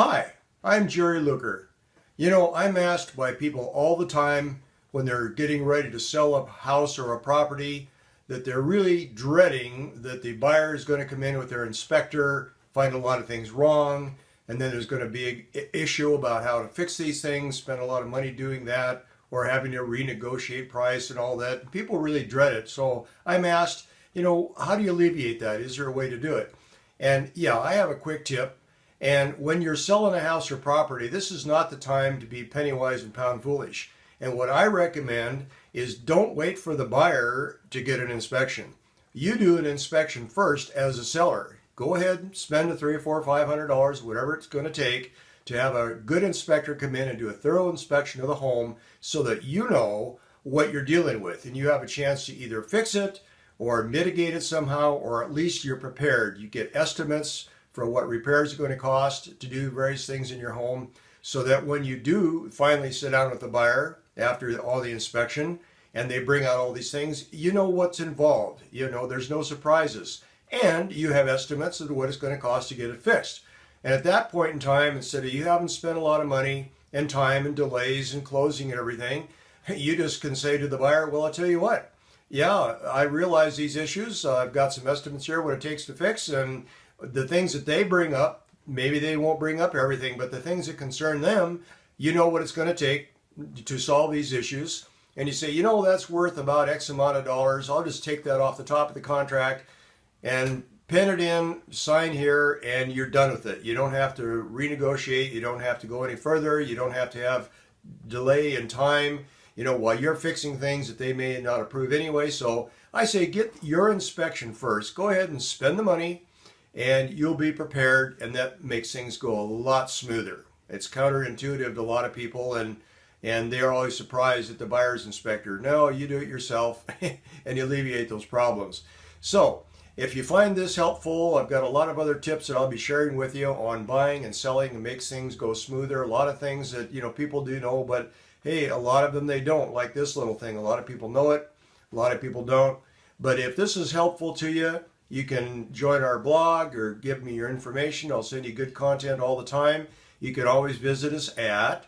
Hi, I'm Jerry Luker. You know, I'm asked by people all the time when they're getting ready to sell a house or a property that they're really dreading that the buyer is going to come in with their inspector, find a lot of things wrong, and then there's going to be an issue about how to fix these things, spend a lot of money doing that, or having to renegotiate price and all that. People really dread it. So I'm asked, how do you alleviate that? Is there a way to do it? And yeah, I have a quick tip. And when you're selling a house or property, this is not the time to be penny wise and pound foolish. And what I recommend is don't wait for the buyer to get an inspection. You do an inspection first as a seller. Go ahead and spend the $300 or $400 or $500, whatever it's going to take, to have a good inspector come in and do a thorough inspection of the home so that you know what you're dealing with and you have a chance to either fix it or mitigate it somehow, or at least you're prepared. You get estimates for what repairs are going to cost to do various things in your home, so that when you do finally sit down with the buyer after all the inspection and they bring out all these things, you know what's involved. You know there's no surprises, and you have estimates of what it's going to cost to get it fixed. And at that point in time, instead of you haven't spent a lot of money and time and delays and closing and everything, you just can say to the buyer, well, I'll tell you what, yeah, I realize these issues. I've got some estimates here what it takes to fix, and the things that they bring up, maybe they won't bring up everything, but the things that concern them, you know what it's going to take to solve these issues. And you say, that's worth about X amount of dollars. I'll just take that off the top of the contract and pin it in, sign here, and you're done with it. You don't have to renegotiate. You don't have to go any further. You don't have to have delay in time, while you're fixing things that they may not approve anyway. So I say get your inspection first. Go ahead and spend the money, and you'll be prepared, and that makes things go a lot smoother. It's counterintuitive to a lot of people, and they're always surprised at the buyer's inspector. No, you do it yourself, and you alleviate those problems. So if you find this helpful, I've got a lot of other tips that I'll be sharing with you on buying and selling and makes things go smoother. A lot of things that people do know, but hey, a lot of them they don't, like this little thing. A lot of people know it, a lot of people don't. But if this is helpful to you, you can join our blog or give me your information. I'll send you good content all the time. You can always visit us at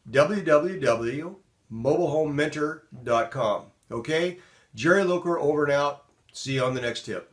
www.mobilehomementor.com. Okay? Jerry Luker over and out. See you on the next tip.